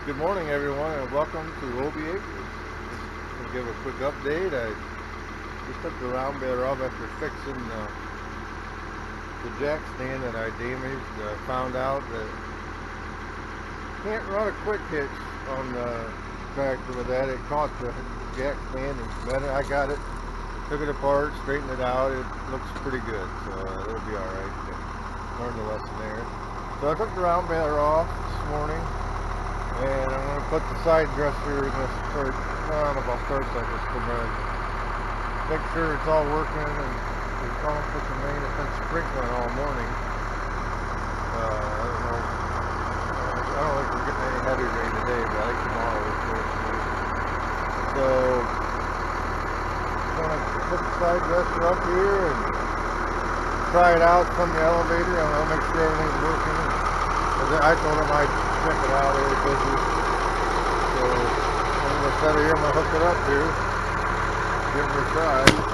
Good morning, everyone, and welcome to Obi Acres. Just to give a quick update. I just took the round bale off after fixing the jack stand that I damaged. I found out that you can't run a quick hitch on the tractor with that. It caught the jack stand and bent it. I got it, took it apart, straightened it out. It looks pretty good, so it'll be all right. Learned the lesson there. So I took the round bale off this morning. And I'm going to put the side dresser in this start, I don't know about start cycle, but make sure it's all working, and we're going to put some rain. It's been sprinkling all morning. I don't think we're getting any heavy rain today, but I think tomorrow we're supposed to. So I'm going to put the side dresser up here and try it out from the elevator. I'm going to make sure everything's working. I told him I'd check it out. They were busy. So I'm going to set it here. I'm going to hook it up here. Give it a try.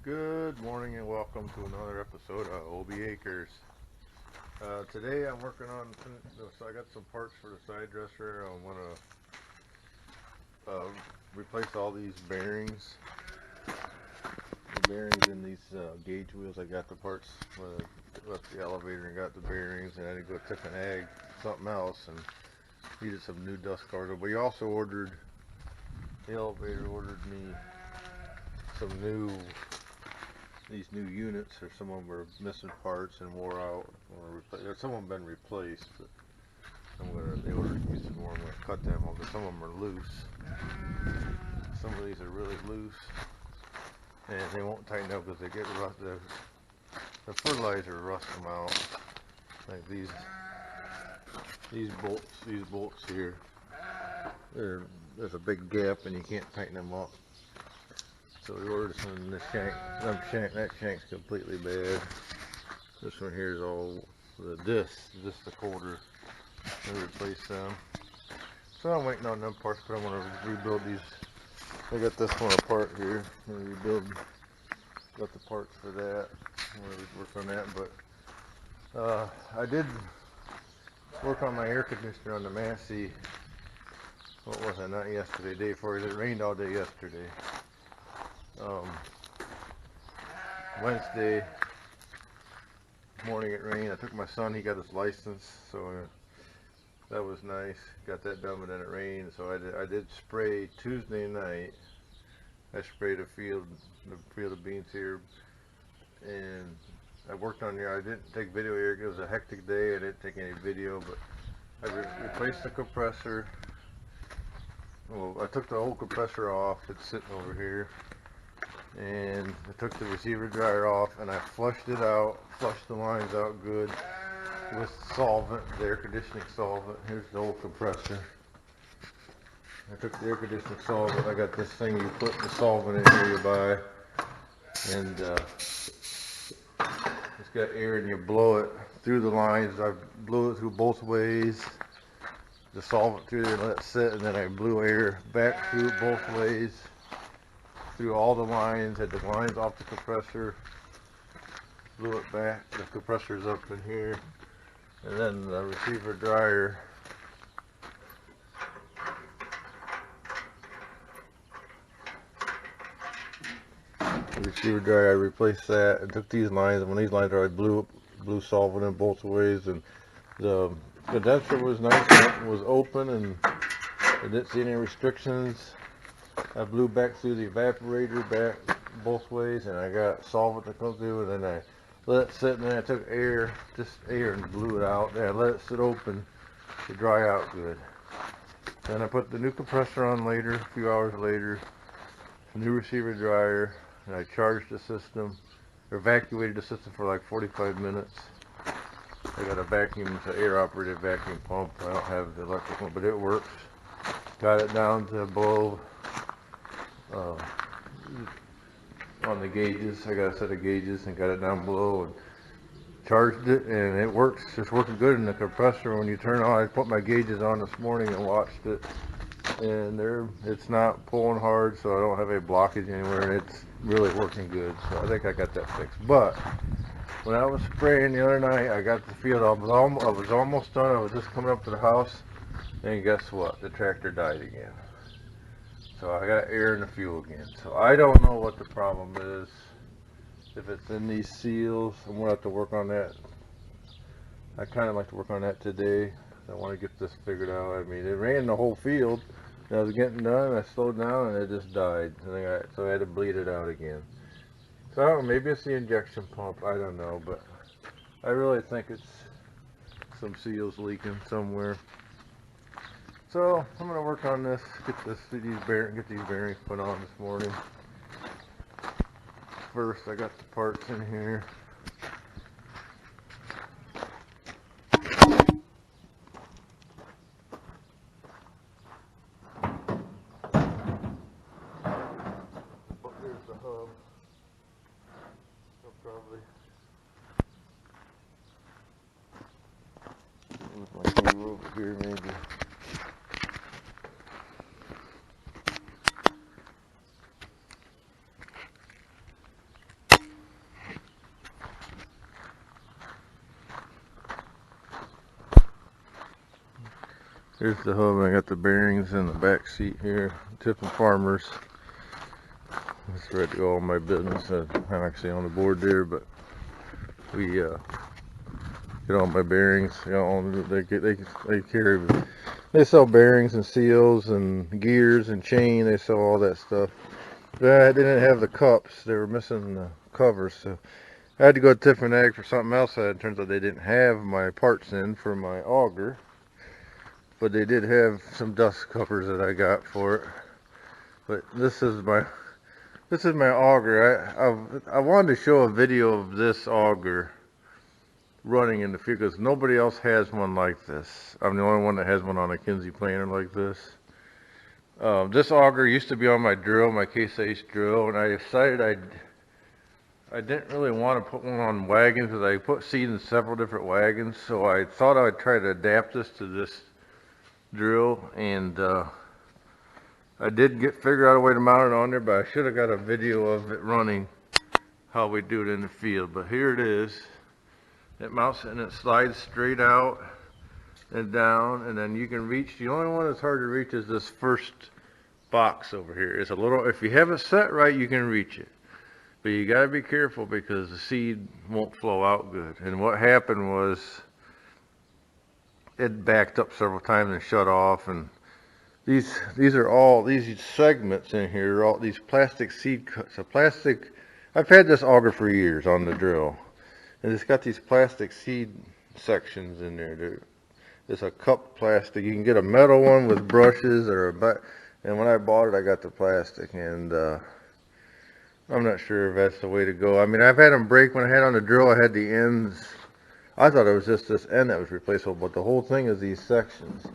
Good morning and welcome to another episode of OB Acres. Today I'm working on, so I got some parts for the side dresser. I want to replace all these bearings. The bearings in these gauge wheels. I got the parts when I left the elevator and got the bearings, and I had to go tip and ag something else and needed some new dust covers. But he also ordered, the elevator ordered me some these new units, or some of them were missing parts and wore out, or some of them been replaced, but they ordered me some more. I'm going to cut them off, because some of them are loose. Some of these are really loose, and they won't tighten up because they get rusted. The fertilizer rusts them out. Like these bolts here, there's a big gap and you can't tighten them up. So we ordered some in this shank. That shank's completely bad. This one here is all the quarter. I replace them. So I'm waiting on them parts, but I want to rebuild these. I got this one apart here. I'm going to rebuild. Got the parts for that. I'm going to work on that. But I did work on my air conditioner on the Massey. What was it? Not yesterday. Day before. It rained all day yesterday. Wednesday morning it rained. I took my son, he got his license, so that was nice. Got that done, but then it rained, so I did spray Tuesday night. I sprayed the field of beans here, and I worked on here. I didn't take video here. It was a hectic day. I didn't take any video, but I replaced the compressor. Well, I took the old compressor off. It's sitting over here. And I took the receiver dryer off and I flushed it out, flushed the lines out good with solvent, the air conditioning solvent. Here's the old compressor. I took the air conditioning solvent. I got this thing you put the solvent in here you buy, and it's got air and you blow it through the lines. I blew it through both ways, the solvent through there and let it sit, and then I blew air back through it both ways. Through all the lines, had the lines off the compressor, blew it back. The compressor's up in here, and then the receiver dryer. The receiver dryer, I replaced that and took these lines. And when these lines are, I blew solvent in both ways, and the condenser was nice. It was open, and I didn't see any restrictions. I blew back through the evaporator back both ways, and I got solvent to come through, and then I let it sit, and then I took just air, and blew it out. Then I let it sit open to dry out good. Then I put the new compressor on later, a few hours later, new receiver dryer, and I charged the system, or evacuated the system for like 45 minutes. I got a vacuum, it's an air-operated vacuum pump. I don't have the electric one, but it works. Got it down to below on the gauges. I got a set of gauges and got it down below, and charged it, and it works. It's working good in the compressor. When you turn on, I put my gauges on this morning and watched it, and it's not pulling hard, so I don't have any blockage anywhere, and it's really working good. So I think I got that fixed. But when I was spraying the other night, I got the field. I was almost done. I was just coming up to the house, and guess what? The tractor died again. So I got air in the fuel again. So I don't know what the problem is. If it's in these seals, I'm gonna have to work on that. I kind of like to work on that today. I want to get this figured out. I mean, it ran the whole field. And I was getting done. I slowed down, and it just died. So I had to bleed it out again. So I don't know, maybe it's the injection pump. I don't know, but I really think it's some seals leaking somewhere. So I'm gonna work on this. Get these bearings put on this morning. First, I got the parts in here. Oh, there's the hub. I'll probably move my screw over here, maybe. Here's the hub. I got the bearings in the back seat here. Tiffin Farmers. It's ready to go on my business. I'm actually on the board there, but we get all my bearings. You know, they carry. They sell bearings and seals and gears and chain. They sell all that stuff. But they didn't have the cups. They were missing the covers, so I had to go to Tiffin Ag for something else. It turns out they didn't have my parts in for my auger. But they did have some dust covers that I got for it. But this is my auger. I wanted to show a video of this auger running in the field because nobody else has one like this. I'm the only one that has one on a Kinsey planer like this. This auger used to be on my drill, my Case Ace drill, and I decided I didn't really want to put one on wagons because I put seed in several different wagons. So I thought I would try to adapt this to this drill, and I did figure out a way to mount it on there, but I should have got a video of it running how we do it in the field. But here it is. It mounts and it slides straight out and down, and then you can reach. The only one that's hard to reach is this first box over here. It's a little, if you have it set right, you can reach it, but you got to be careful because the seed won't flow out good. And what happened was it backed up several times and shut off, and these are all these segments in here are all these plastic seed cuts. I've had this auger for years on the drill, and it's got these plastic seed sections in there. It's a cup plastic. You can get a metal one with brushes and when I bought it, I got the plastic, and I'm not sure if that's the way to go. I mean, I've had them break. When I had on the drill, I had the ends. I thought it was just this end that was replaceable, but the whole thing is these sections.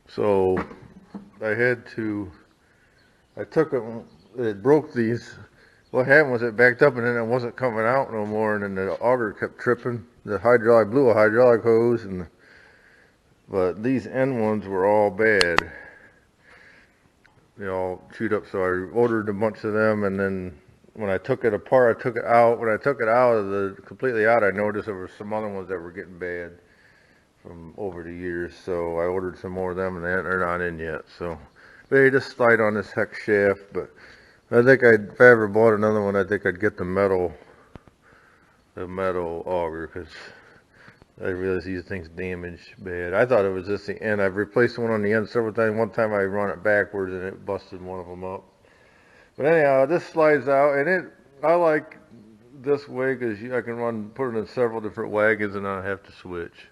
So I took it broke these. What happened was it backed up and then it wasn't coming out no more, and then the auger kept tripping. I blew a hydraulic hose, but these end ones were all bad. They all chewed up, so I ordered a bunch of them, and then when I took it apart, I took it out. When I took it completely out, I noticed there were some other ones that were getting bad from over the years, so I ordered some more of them, and they're not in yet. So they just slide on this hex shaft, but I think if I ever bought another one, I think I'd get the metal auger, because I realize these things damage bad. I thought it was just the end. I've replaced one on the end several times. One time I run it backwards and it busted one of them up. But anyhow, this slides out, and I like this way because I can put it in several different wagons and not have to switch.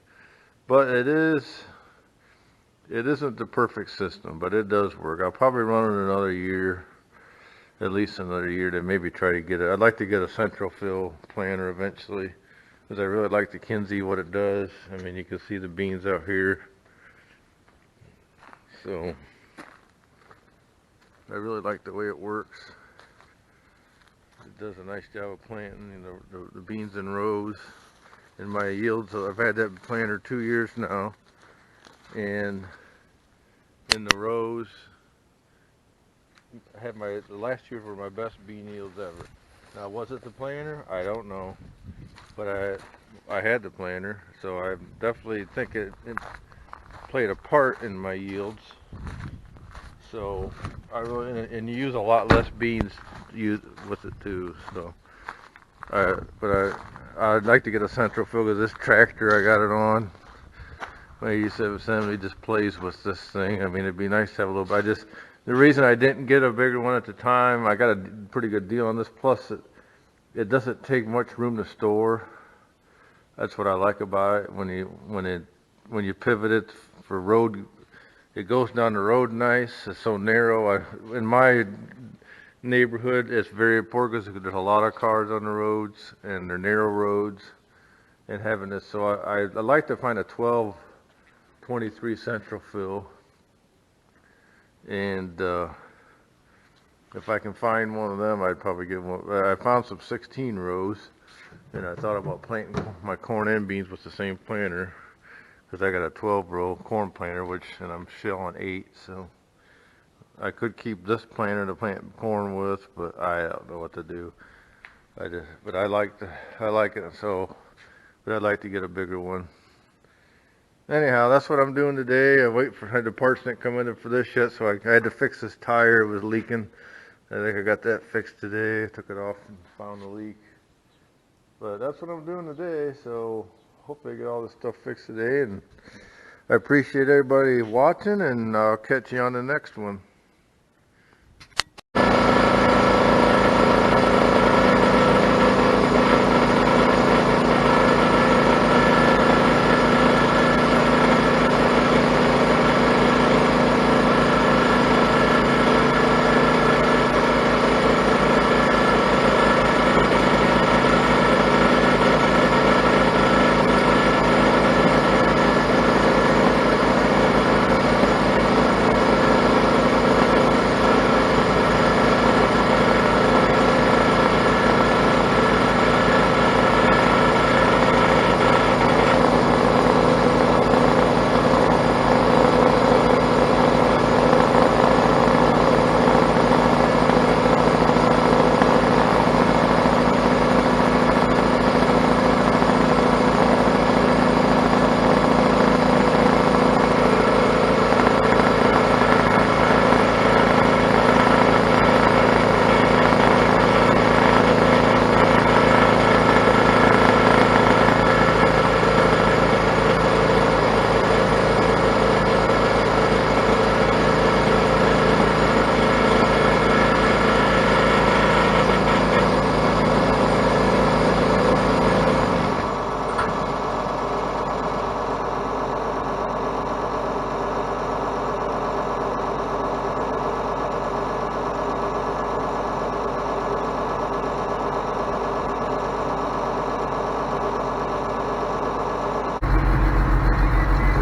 But it isn't the perfect system, but it does work. I'll probably run it another year, at least another year, to maybe try to get it. I'd like to get a central fill planter eventually, because I really like the Kinsey, what it does. I mean, you can see the beans out here. So I really like the way it works. It does a nice job of planting the beans in rows. in my yields. So I've had that planter 2 years now, and in the rows, I had the last year were my best bean yields ever. Now, was it the planter? I don't know, but I had the planter, so I definitely think it played a part in my yields. So I really, and you use a lot less beans with it too. So, I'd like to get a central fill because this tractor I got it on, my 8770, just plays with this thing. I mean, it'd be nice to have a little. The reason I didn't get a bigger one at the time, I got a pretty good deal on this. Plus, it doesn't take much room to store. That's what I like about it. When you pivot it for road, it goes down the road nice. It's so narrow. In my neighborhood, it's very important because there's a lot of cars on the roads and they're narrow roads. And having this, so I like to find a 1223 central fill, and if I can find one of them, I'd probably get one. I found some 16 rows, and I thought about planting my corn and beans with the same planter, because I got a 12-row corn planter, and I'm shelling 8, so I could keep this planter to plant corn with, but I don't know what to do. But I like it, so, but I'd like to get a bigger one. Anyhow, that's what I'm doing today. I wait for the parts didn't come in for this yet, so I had to fix this tire. It was leaking. I think I got that fixed today. I took it off and found the leak. But that's what I'm doing today, so hopefully I get all this stuff fixed today. And I appreciate everybody watching, and I'll catch you on the next one.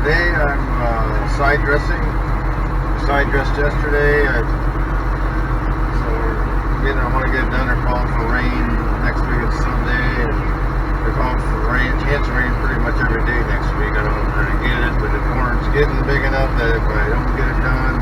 Today I'm side dressing. Side dressed yesterday. I want to get it done. They're calling for rain next week. It's Sunday, and they're calling for rain. Chance of rain pretty much every day next week. I don't know if they're gonna get it, but the corn's getting big enough that if I don't get it done,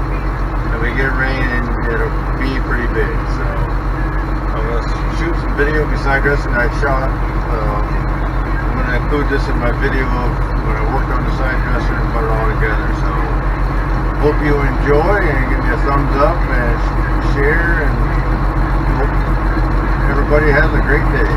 and we get rain, it'll be pretty big. So I'm gonna shoot some video of me side dressing I shot. I'm going to include this in my video of when I worked on the side dresser and put it all together. So hope you enjoy, and give me a thumbs up and share, and hope everybody has a great day.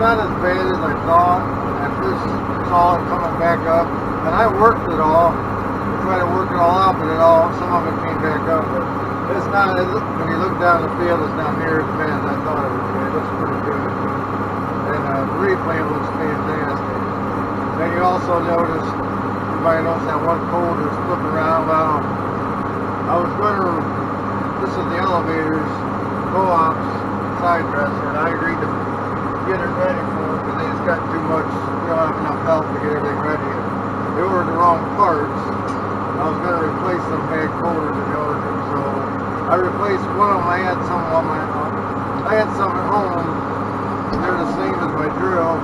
not as bad as I thought when I first saw it coming back up. And I worked it all, tried to work it all out, but some of it came back up. But it's not, when you look down the field, it's not near as bad as I thought it would be. It looks pretty good. And the replant looks fantastic. Then you also notice, you might notice that one folder is flipping around. Well, I was going to, this is the elevators, co-op's side dresser, and I agreed to get it ready for them because they just got too much, you don't have enough help to get everything ready. And they ordered the wrong parts. I was going to replace some bag folders in the order, so I replaced one of them. I had some on my, I had some at home. They're the same as my drill,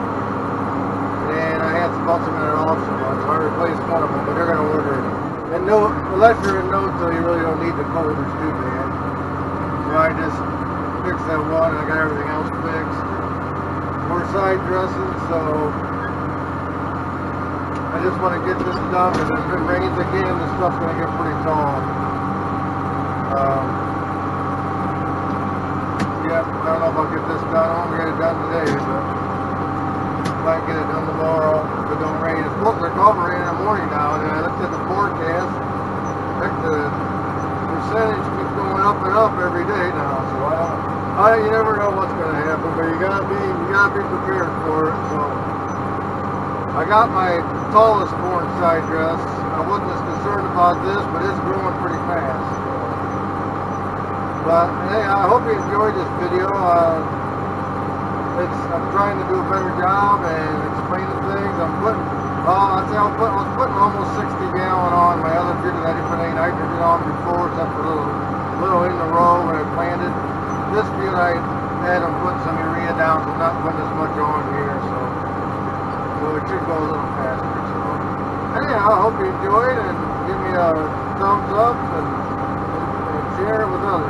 and I had some in an auction one, so I replaced one of them. But they're going to order, and no, unless you're in no-till, you really don't need the folders too bad. So I just fixed that one, and I got everything else fixed. We're side dressing, so I just want to get this done, because if it rains again, this stuff's going to get pretty tall. Yeah, I don't know if I'll get this done. I won't get it done today, but I might get it done tomorrow if it don't rain. It's supposed to recover rain in the morning now, and I looked at the forecast. Heck, the percentage keeps going up and up every day now, so you never know what's going to happen, but you gotta be prepared for it. So I got my tallest born side dress. I wasn't as concerned about this, but it's growing pretty fast. But hey, I hope you enjoyed this video. I'm trying to do a better job and explaining things. I was putting almost 60 gallon on my other field that I didn't put any nitrogen on before, except for a little in the row when I planted. This field I had them put some urea down, so I'm not putting as much on here, so it should go a little faster. So anyhow, I hope you enjoyed, and give me a thumbs up and share it with others.